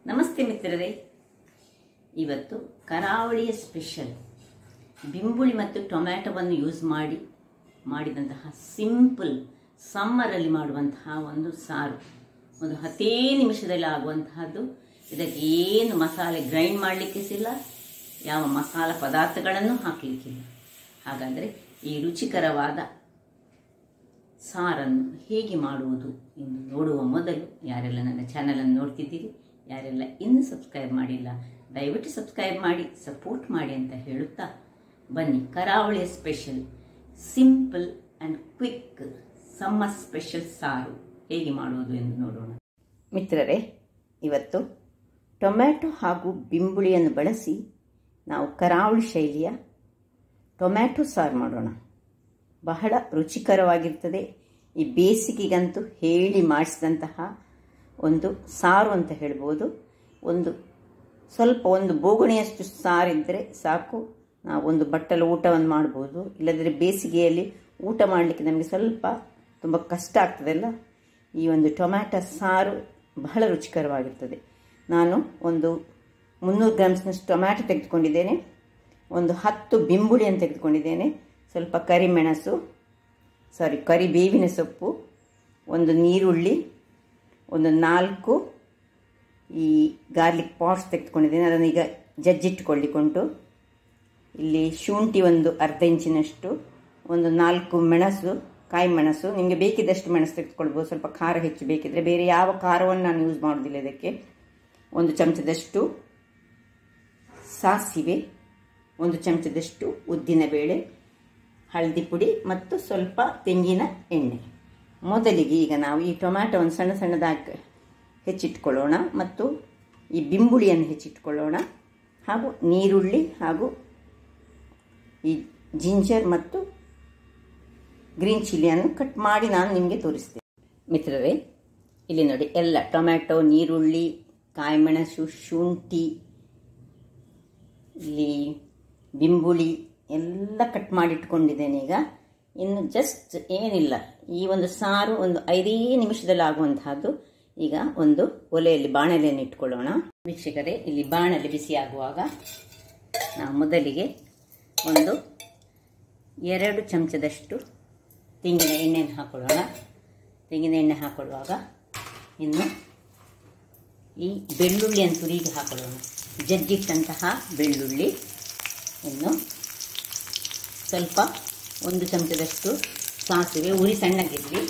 ನಮಸ್ತೆ ಮಿತ್ರರೇ, ಇವತ್ತು ಕರಾವಳಿಯ ಸ್ಪೆಷಲ್ ಬಿಂಬುಳಿ ಮತ್ತು ಟೊಮ್ಯಾಟೊವನ್ನು ಯೂಸ್ ಮಾಡಿದಂತಹ ಸಿಂಪಲ್ ಸಮ್ಮರಲ್ಲಿ ಮಾಡುವಂತಹ ಒಂದು ಸಾರು. ಒಂದು 10 ನಿಮಿಷದಲ್ಲಿ ಆಗುವಂತಹದ್ದು. ಇದಕ್ಕೆ ಏನು ಮಸಾಲೆ ಗ್ರೈಂಡ್ ಮಾಡಲಿಕ್ಕಿಲ್ಲ, ಯಾವ ಮಸಾಲ ಪದಾರ್ಥಗಳನ್ನು ಹಾಕಲಿಕ್ಕಿಲ್ಲ. ಹಾಗಾದರೆ ಈ ರುಚಿಕರವಾದ ಸಾರನ್ನು ಹೇಗೆ ಮಾಡುವುದು ಎಂದು ನೋಡುವ ಮೊದಲು ಯಾರೆಲ್ಲ ನನ್ನ ಚಾನಲನ್ನು ನೋಡ್ತಿದ್ದೀರಿ, ಯಾರೆಲ್ಲ ಇನ್ನೂ ಸಬ್ಸ್ಕ್ರೈಬ್ ಮಾಡಿಲ್ಲ, ದಯವಿಟ್ಟು ಸಬ್ಸ್ಕ್ರೈಬ್ ಮಾಡಿ ಸಪೋರ್ಟ್ ಮಾಡಿ ಅಂತ ಹೇಳುತ್ತಾ ಬನ್ನಿ, ಕರಾವಳಿಯ special simple and quick summer special ಸಾರು ಹೇಗೆ ಮಾಡುವುದು ಎಂದು ನೋಡೋಣ. ಮಿತ್ರರೇ, ಇವತ್ತು ಟೊಮ್ಯಾಟೊ ಹಾಗೂ ಬಿಂಬುಳಿಯನ್ನು ಬಳಸಿ ನಾವು ಕರಾವಳಿ ಶೈಲಿಯ ಟೊಮ್ಯಾಟೊ ಸಾರು ಮಾಡೋಣ. ಬಹಳ ರುಚಿಕರವಾಗಿರ್ತದೆ. ಈ ಬೇಸಿಗೆಗಂತೂ ಹೇಳಿ ಮಾಡಿಸಿದಂತಹ ಒಂದು ಸಾರು ಅಂತ ಹೇಳ್ಬೋದು. ಒಂದು ಬೋಗುಣಿಯಷ್ಟು ಸಾರಿದ್ದರೆ ಸಾಕು, ನಾವು ಒಂದು ಬಟ್ಟಲು ಊಟವನ್ನು ಮಾಡ್ಬೋದು. ಇಲ್ಲದ್ರೆ ಬೇಸಿಗೆಯಲ್ಲಿ ಊಟ ಮಾಡಲಿಕ್ಕೆ ನಮಗೆ ತುಂಬ ಕಷ್ಟ ಆಗ್ತದಲ್ಲ, ಈ ಒಂದು ಟೊಮ್ಯಾಟೊ ಸಾರು ಬಹಳ ರುಚಿಕರವಾಗಿರ್ತದೆ. ನಾನು ಒಂದು 300 ಗ್ರಾಮ್ಸ್ನಷ್ಟು ಟೊಮ್ಯಾಟೊ ತೆಗೆದುಕೊಂಡಿದ್ದೇನೆ, ಒಂದು 10 ಬಿಂಬುಳಿಯನ್ನು ತೆಗೆದುಕೊಂಡಿದ್ದೇನೆ, ಸ್ವಲ್ಪ ಕರಿಬೇವಿನ ಸೊಪ್ಪು, ಒಂದು ನೀರುಳ್ಳಿ, ಒಂದು 4 ಈ ಗಾರ್ಲಿಕ್ ಪಾಟ್ಸ್ ತೆಗೆದುಕೊಂಡಿದ್ದೇನೆ, ಅದನ್ನು ಈಗ ಜಜ್ಜಿಟ್ಟುಕೊಳ್ಳಿಕೊಂಡು, ಇಲ್ಲಿ ಶುಂಠಿ ಒಂದು ಅರ್ಧ ಇಂಚಿನಷ್ಟು, ಒಂದು 4 ಮೆಣಸು, ಕಾಯಿ ಮೆಣಸು, ನಿಮಗೆ ಬೇಕಿದ್ದಷ್ಟು ಮೆಣಸು ತೆಗೆದುಕೊಳ್ಬೋದು. ಸ್ವಲ್ಪ ಖಾರ ಹೆಚ್ಚು ಬೇಕಿದ್ರೆ, ಬೇರೆ ಯಾವ ಖಾರವನ್ನು ನಾನು ಯೂಸ್ ಮಾಡೋದಿಲ್ಲ ಇದಕ್ಕೆ. 1 ಚಮಚದಷ್ಟು ಸಾಸಿವೆ, 1 ಚಮಚದಷ್ಟು ಉದ್ದಿನಬೇಳೆ, ಹಳದಿ ಪುಡಿ ಮತ್ತು ಸ್ವಲ್ಪ ತೆಂಗಿನ ಎಣ್ಣೆ. ಮೊದಲಿಗೆ ಈಗ ನಾವು ಈ ಟೊಮ್ಯಾಟೊವನ್ನು ಸಣ್ಣದಾಗಿ ಹೆಚ್ಚಿಟ್ಕೊಳ್ಳೋಣ ಮತ್ತು ಈ ಬಿಂಬುಳಿಯನ್ನು ಹೆಚ್ಚಿಟ್ಕೊಳ್ಳೋಣ, ಹಾಗೂ ನೀರುಳ್ಳಿ ಹಾಗೂ ಈ ಜಿಂಜರ್ ಮತ್ತು ಗ್ರೀನ್ ಚಿಲ್ಲಿಯನ್ನು ಕಟ್ ಮಾಡಿ ನಾನು ನಿಮಗೆ ತೋರಿಸ್ತೇನೆ. ಮಿತ್ರರೇ, ಇಲ್ಲಿ ನೋಡಿ, ಎಲ್ಲ ಟೊಮ್ಯಾಟೊ, ನೀರುಳ್ಳಿ, ಕಾಯಿಮೆಣಸು, ಶುಂಠಿ, ಇಲ್ಲಿ ಬಿಂಬುಳಿ ಎಲ್ಲ ಕಟ್ ಮಾಡಿಟ್ಕೊಂಡಿದ್ದೇನೆ. ಈಗ ಇನ್ನು ಜಸ್ಟ್ ಏನಿಲ್ಲ, ಈ ಒಂದು ಸಾರು ಒಂದು 5 ನಿಮಿಷದಲ್ಲಿ ಆಗುವಂತಹದ್ದು. ಈಗ ಒಂದು ಒಲೆಯಲ್ಲಿ ಬಾಣಲೆಯನ್ನು ಇಟ್ಕೊಳ್ಳೋಣ. ವೀಕ್ಷಕರೇ, ಇಲ್ಲಿ ಬಾಣಲೆ ಬಿಸಿ ಆಗುವಾಗ ನಾವು ಮೊದಲಿಗೆ ಒಂದು 2 ಚಮಚದಷ್ಟು ತೆಂಗಿನ ಎಣ್ಣೆಯನ್ನು ಹಾಕೊಳ್ಳೋಣ. ತೆಂಗಿನ ಎಣ್ಣೆ ಹಾಕೊಳ್ಳುವಾಗ ಇನ್ನು ಈ ಬೆಳ್ಳುಳ್ಳಿಯನ್ನು ತುರಿಗಿ ಹಾಕೊಳ್ಳೋಣ. ಜಜ್ಜಿಟ್ಟಂತಹ ಬೆಳ್ಳುಳ್ಳಿ, ಇನ್ನು ಸ್ವಲ್ಪ 1 ಚಮಚದಷ್ಟು ಸಾಸಿವೆ, ಉರಿ ಸಣ್ಣಗಿರಲಿ,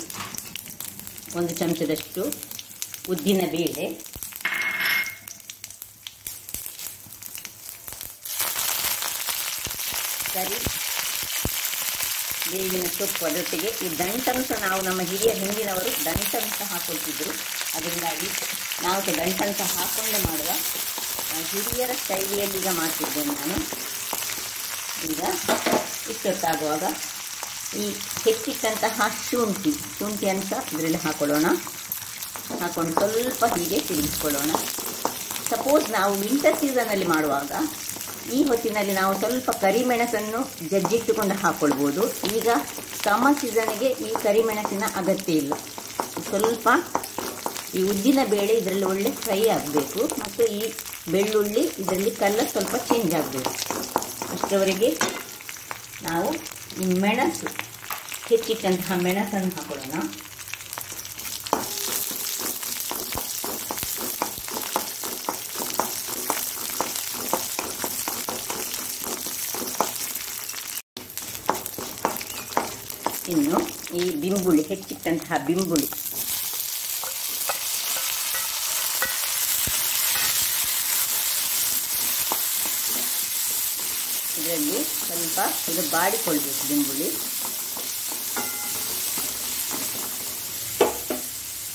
1 ಚಮಚದಷ್ಟು ಉದ್ದಿನ ಬೇಳೆ, ಬೇವಿನ ಸೊಪ್ಪು, ಅದರೊಟ್ಟಿಗೆ ಈ ದಂಟನ್ನು ಸಹ ನಾವು ನಮ್ಮ ಹಿಂದಿನವರು ದಂಟನ್ನು ಸಹ ಹಾಕೊಳ್ತಿದ್ರು. ಅದರಿಂದಾಗಿ ನಾವು ದಂಟನ್ನು ಸಹ ಹಾಕೊಂಡೆ ಮಾಡುವ ಹಿರಿಯರ ಶೈಲಿಯಲ್ಲಿ ಈಗ ಮಾಡ್ತಿದ್ದೇನೆ ನಾನು. ಈಗ ಇಷ್ಟೊತ್ತಾಗುವಾಗ ಈ ಹೆಚ್ಚಿಟ್ಟಂತಹ ಶುಂಠಿಯನ್ನು ಸಹ ಇದರಲ್ಲಿ ಹಾಕೊಳ್ಳೋಣ. ಹಾಕೊಂಡು ಸ್ವಲ್ಪ ಹೀಗೆ ತಿರುಗಿಸ್ಕೊಳ್ಳೋಣ. ಸಪೋಸ್ ನಾವು ವಿಂಟರ್ ಸೀಸನಲ್ಲಿ ಮಾಡುವಾಗ ಈ ಹೊತ್ತಿನಲ್ಲಿ ನಾವು ಸ್ವಲ್ಪ ಕರಿಮೆಣಸನ್ನು ಜಜ್ಜಿಟ್ಟುಕೊಂಡು ಹಾಕ್ಕೊಳ್ಬೋದು. ಈಗ ಸಮ್ಮರ್ ಸೀಸನ್ಗೆ ಈ ಕರಿಮೆಣಸಿನ ಅಗತ್ಯ ಇಲ್ಲ. ಸ್ವಲ್ಪ ಈ ಉದ್ದಿನ ಬೇಳೆ ಇದರಲ್ಲಿ ಒಳ್ಳೆ ಫ್ರೈ ಆಗಬೇಕು ಮತ್ತು ಈ ಬೆಳ್ಳುಳ್ಳಿ ಇದರಲ್ಲಿ ಕಲರ್ ಸ್ವಲ್ಪ ಚೇಂಜ್ ಆಗಬೇಕು. ಅಷ್ಟರವರೆಗೆ ನಾವು ಈ ಮೆಣಸು, ಹೆಚ್ಚಿಟ್ಟಂತಹ ಮೆಣಸನ್ನು ಹಾಕೊಳ್ಳೋಣ. ಇನ್ನು ಈ ಬಿಂಬುಳಿ, ಹೆಚ್ಚಿಟ್ಟಂತಹ ಬಿಂಬುಳಿ, ಇದರಲ್ಲಿ ಸ್ವಲ್ಪ ಇದು ಬಾಡಿಕೊಳ್ಬೇಕು ಬಿಂಬುಳಿ.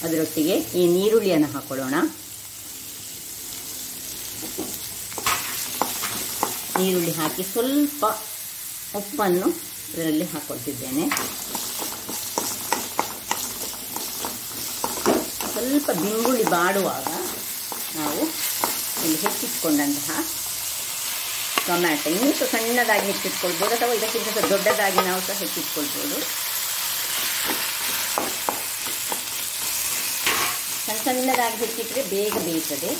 ಅದರೊಟ್ಟಿಗೆ ಈ ನೀರುಳ್ಳಿಯನ್ನು ಹಾಕೊಳ್ಳೋಣ. ನೀರುಳ್ಳಿ ಹಾಕಿ ಸ್ವಲ್ಪ ಉಪ್ಪನ್ನು ಇದರಲ್ಲಿ ಹಾಕೊಳ್ತಿದ್ದೇನೆ. ಸ್ವಲ್ಪ ಬಿಂಬುಳಿ ಬಾಡುವಾಗ ನಾವು ಇಲ್ಲಿ ಹೆಚ್ಚಿಟ್ಕೊಂಡಂತಹ ಟೊಮ್ಯಾಟೊ ಇನ್ನೂ ಸಣ್ಣದಾಗಿ ಹೆಚ್ಚಿಟ್ಕೊಳ್ಬೋದು, ಅಥವಾ ಇದಕ್ಕಿಂತ ದೊಡ್ಡದಾಗಿ ನಾವು ಸಹ ಹೆಚ್ಚಿಟ್ಕೊಳ್ಬೋದು. ಸಣ್ಣದಾಗಿ ಹೆಚ್ಚಿಟ್ಟರೆ ಬೇಗ ಬೇಯ್ತದೆ.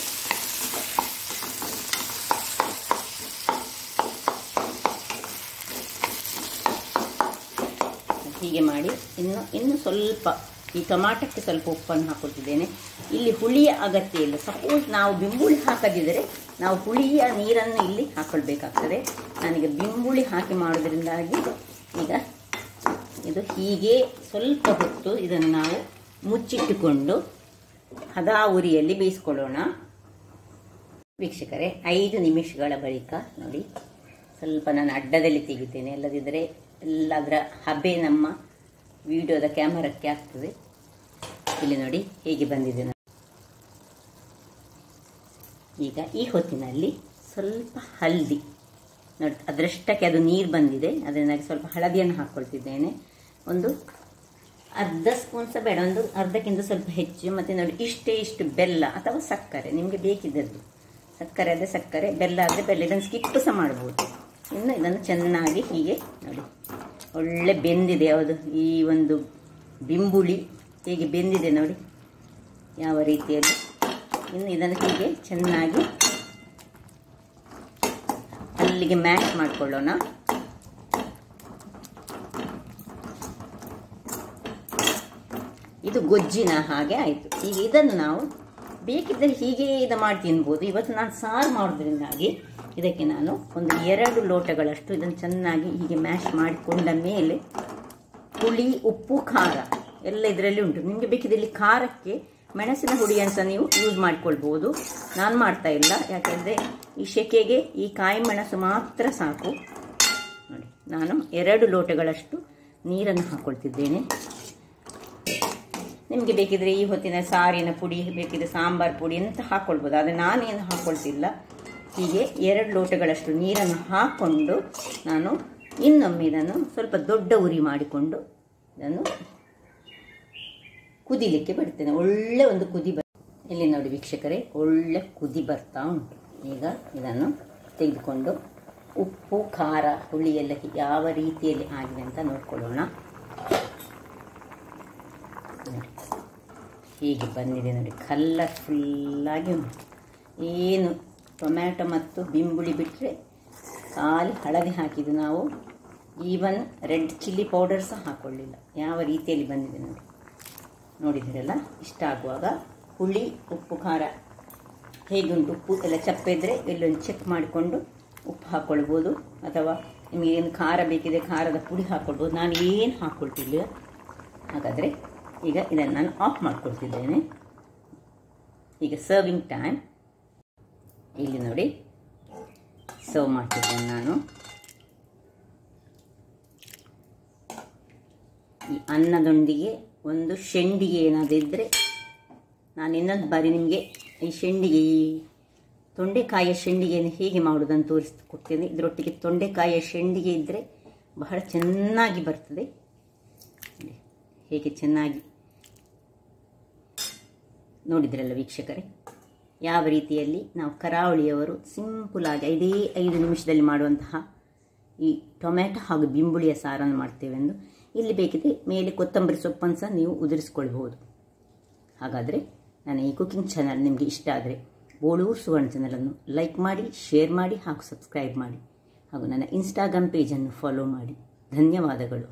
ಹೀಗೆ ಮಾಡಿ ಇನ್ನು ಸ್ವಲ್ಪ ಈ ಟೊಮಾಟೊಕ್ಕೆ ಸ್ವಲ್ಪ ಉಪ್ಪನ್ನು ಹಾಕೊಳ್ತಿದ್ದೇನೆ. ಇಲ್ಲಿ ಹುಳಿಯ ಅಗತ್ಯ ಇಲ್ಲ. ಸಪೋಸ್ ನಾವು ಬಿಂಬುಳಿ ಹಾಕದಿದ್ದರೆ ನಾವು ಹುಳಿಯ ನೀರನ್ನು ಇಲ್ಲಿ ಹಾಕೊಳ್ಬೇಕಾಗ್ತದೆ. ನಾನೀಗ ಬಿಂಬುಳಿ ಹಾಕಿ ಮಾಡೋದ್ರಿಂದಾಗಿ ಈಗ ಇದು ಹೀಗೆ ಸ್ವಲ್ಪ ಹೊತ್ತು ಇದನ್ನು ನಾವು ಮುಚ್ಚಿಟ್ಟುಕೊಂಡು ಹದಾ ಉರಿಯಲ್ಲಿ ಬೇಯಿಸ್ಕೊಳ್ಳೋಣ. ವೀಕ್ಷಕರೇ, 5 ನಿಮಿಷಗಳ ಬಳಿಕ ನೋಡಿ, ಸ್ವಲ್ಪ ನಾನು ಅಡ್ಡದಲ್ಲಿ ತೆಗಿತೇನೆ, ಅಲ್ಲದಿದ್ದರೆ ಎಲ್ಲದರ ಹಬೆ ನಮ್ಮ ವಿಡಿಯೋದ ಕ್ಯಾಮರಕ್ಕೆ ಆಗ್ತದೆ. ಇಲ್ಲಿ ನೋಡಿ ಹೇಗೆ ಬಂದಿದೆ. ಈಗ ಈ ಹೊತ್ತಿನಲ್ಲಿ ಸ್ವಲ್ಪ ಹಲ್ದಿ ನೋಡಿ, ಅದರಷ್ಟಕ್ಕೆ ಅದು ನೀರು ಬಂದಿದೆ, ಅದರಿಂದಾಗಿ ಸ್ವಲ್ಪ ಹಳದಿಯನ್ನು ಹಾಕ್ಕೊಳ್ತಿದ್ದೇನೆ. ಒಂದು ಅರ್ಧ ಸ್ಪೂನ್ ಸಹ ಬೇಡ, ಒಂದು ಅರ್ಧಕ್ಕಿಂತ ಸ್ವಲ್ಪ ಹೆಚ್ಚು. ಮತ್ತು ನೋಡಿ ಇಷ್ಟು ಬೆಲ್ಲ ಅಥವಾ ಸಕ್ಕರೆ ನಿಮಗೆ ಬೇಕಿದ್ದದ್ದು. ಸಕ್ಕರೆ ಆದರೆ ಸಕ್ಕರೆ, ಬೆಲ್ಲ ಆದರೆ ಬೆಲ್ಲ. ಇದನ್ನು ಸ್ಕಿಪ್ ಸಹ ಮಾಡ್ಬೋದು. ಇನ್ನು ಇದನ್ನು ಚೆನ್ನಾಗಿ ಹೀಗೆ ನೋಡಿ ಒಳ್ಳೆ ಬೆಂದಿದೆ. ಯಾವುದು ಈ ಒಂದು ಬಿಂಬುಳಿ ಹೇಗೆ ಬೆಂದಿದೆ ನೋಡಿ ಯಾವ ರೀತಿಯಲ್ಲಿ. ಇನ್ನು ಇದನ್ನು ಹೀಗೆ ಚೆನ್ನಾಗಿ ಅಲ್ಲಿಗೆ ಮ್ಯಾಶ್ ಮಾಡಿಕೊಳ್ಳೋಣ. ಇದು ಗೊಜ್ಜಿನ ಹಾಗೆ ಆಯಿತು. ಈಗ ಇದನ್ನು ನಾವು ಬೇಕಿದ್ದರೆ ಹೀಗೆ ಇದು ಮಾಡಿ ತಿನ್ಬೋದು. ಇವತ್ತು ನಾನು ಸಾರು ಮಾಡೋದ್ರಿಂದಾಗಿ ಇದಕ್ಕೆ ನಾನು ಒಂದು 2 ಲೋಟಗಳಷ್ಟು ಇದನ್ನು ಚೆನ್ನಾಗಿ ಹೀಗೆ ಮ್ಯಾಶ್ ಮಾಡಿಕೊಂಡ ಮೇಲೆ ಹುಳಿ, ಉಪ್ಪು, ಖಾರ ಎಲ್ಲ ಇದರಲ್ಲಿ ಉಂಟು. ನಿಮಗೆ ಬೇಕಿದ್ರೆ ಇಲ್ಲಿ ಖಾರಕ್ಕೆ ಮೆಣಸಿನ ಹುಡಿಯನ್ನು ಸಹ ನೀವು ಯೂಸ್ ಮಾಡ್ಕೊಳ್ಬೋದು. ನಾನು ಮಾಡ್ತಾ ಇಲ್ಲ, ಯಾಕೆಂದರೆ ಈ ಸೆಕೆಗೆ ಈ ಕಾಯಿ ಮೆಣಸು ಮಾತ್ರ ಸಾಕು. ನೋಡಿ, ನಾನು 2 ಲೋಟಗಳಷ್ಟು ನೀರನ್ನು ಹಾಕ್ಕೊಳ್ತಿದ್ದೇನೆ. ನಿಮಗೆ ಬೇಕಿದ್ರೆ ಈ ಹೊತ್ತಿನ ಸಾರಿನ ಪುಡಿ, ಬೇಕಿದ್ರೆ ಸಾಂಬಾರು ಪುಡಿ ಅಂತ ಹಾಕ್ಕೊಳ್ಬೋದು. ಆದರೆ ನಾನೇನು ಹಾಕ್ಕೊಳ್ತಿಲ್ಲ. ಹೀಗೆ 2 ಲೋಟಗಳಷ್ಟು ನೀರನ್ನು ಹಾಕ್ಕೊಂಡು ನಾನು ಇನ್ನೊಮ್ಮೆ ಇದನ್ನು ಸ್ವಲ್ಪ ದೊಡ್ಡ ಉರಿ ಮಾಡಿಕೊಂಡು ಇದನ್ನು ಕುದಿಲಿಕ್ಕೆ ಬಿಡ್ತೇನೆ. ಒಳ್ಳೆ ಒಂದು ಕುದಿ ಇಲ್ಲಿ ನೋಡಿ ವೀಕ್ಷಕರೇ, ಒಳ್ಳೆ ಕುದಿ ಬರ್ತಾ ಉಂಟು. ಈಗ ಇದನ್ನು ತೆಗೆದುಕೊಂಡು ಉಪ್ಪು, ಖಾರ, ಹುಳಿ ಎಲ್ಲ ಯಾವ ರೀತಿಯಲ್ಲಿ ಆಗಿದೆ ಅಂತ ನೋಡ್ಕೊಳ್ಳೋಣ. ಹೀಗೆ ಬಂದಿದೆ ನೋಡಿ, ಕಲರ್ಫುಲ್ಲಾಗಿ ಉಂಟು. ಏನು ಟೊಮ್ಯಾಟೊ ಮತ್ತು ಬಿಂಬುಳಿ ಬಿಟ್ಟರೆ ಖಾಲಿ ಹಳದಿ ಹಾಕಿದ್ದು. ನಾವು ಈವನ್ ರೆಡ್ ಚಿಲ್ಲಿ ಪೌಡರ್ ಸಹ ಹಾಕ್ಕೊಳ್ಳಿಲ್ಲ. ಯಾವ ರೀತಿಯಲ್ಲಿ ಬಂದಿದೆ ನೋಡಿ, ನೋಡಿದ್ದೀರಲ್ಲ. ಇಷ್ಟ ಆಗುವಾಗ ಹುಳಿ, ಉಪ್ಪು, ಖಾರ ಹೇಗುಂಟು, ಉಪ್ಪು ಎಲ್ಲ ಚಪ್ಪೆ ಇದ್ದರೆ ಎಲ್ಲೊಂದು ಚೆಕ್ ಮಾಡಿಕೊಂಡು ಉಪ್ಪು ಹಾಕ್ಕೊಳ್ಬೋದು. ಅಥವಾ ನಿಮಗೆ ಏನು ಖಾರ ಬೇಕಿದೆ ಖಾರದ ಪುಡಿ ಹಾಕ್ಕೊಳ್ಬೋದು. ನಾನು ಏನು ಹಾಕ್ಕೊಳ್ತಿಲ್ಲ. ಹಾಗಾದರೆ ಈಗ ಇದನ್ನು ನಾನು ಆಫ್ ಮಾಡ್ಕೊಳ್ತಿದ್ದೇನೆ. ಈಗ ಸರ್ವಿಂಗ್ ಟೈಮ್. ಇಲ್ಲಿ ನೋಡಿ ಸರ್ವ್ ಮಾಡ್ತಿದ್ದೇನೆ ನಾನು. ಈ ಅನ್ನದೊಂದಿಗೆ ಒಂದು ಶೆಂಡಿಗೆ ಏನಾದರೂ ಇದ್ದರೆ, ನಾನು ಇನ್ನೊಂದು ಬಾರಿ ನಿಮಗೆ ಈ ಶೆಂಡಿಗೆ, ಈ ತೊಂಡೆಕಾಯಿಯ ಶೆಂಡಿಗೆಯನ್ನು ಹೇಗೆ ಮಾಡೋದನ್ನು ತೋರಿಸ್ಕೊಡ್ತೇನೆ. ಇದರೊಟ್ಟಿಗೆ ತೊಂಡೆಕಾಯಿಯ ಶೆಂಡಿಗೆ ಇದ್ದರೆ ಬಹಳ ಚೆನ್ನಾಗಿ ಬರ್ತದೆ. ಹೇಗೆ ಚೆನ್ನಾಗಿ ನೋಡಿದ್ರಲ್ಲ ವೀಕ್ಷಕರೇ, ಯಾವ ರೀತಿಯಲ್ಲಿ ನಾವು ಕರಾವಳಿಯವರು ಸಿಂಪಲಾಗಿ 5 ನಿಮಿಷದಲ್ಲಿ ಮಾಡುವಂತಹ ಈ ಟೊಮ್ಯಾಟೊ ಹಾಗೂ ಬಿಂಬುಳಿಯ ಸಾರನ್ನು ಮಾಡ್ತೇವೆಂದು. ಇಲ್ಲಿ ಬೇಕಿದ್ರೆ ಮೇಲೆ ಕೊತ್ತಂಬರಿ ಸೊಪ್ಪನ್ನು ಸಹ ನೀವು ಉದುರಿಸ್ಕೊಳ್ಬೋದು. ಹಾಗಾದರೆ ನನ್ನ ಈ ಕುಕಿಂಗ್ ಚಾನಲ್ ನಿಮಗೆ ಇಷ್ಟ ಆದರೆ ಬೋಳೂರು ಸುವರ್ಣ ಚಾನಲನ್ನು ಲೈಕ್ ಮಾಡಿ, ಶೇರ್ ಮಾಡಿ ಹಾಗೂ ಸಬ್ಸ್ಕ್ರೈಬ್ ಮಾಡಿ. ಹಾಗೂ ನನ್ನ ಇನ್ಸ್ಟಾಗ್ರಾಮ್ ಪೇಜನ್ನು ಫಾಲೋ ಮಾಡಿ. ಧನ್ಯವಾದಗಳು.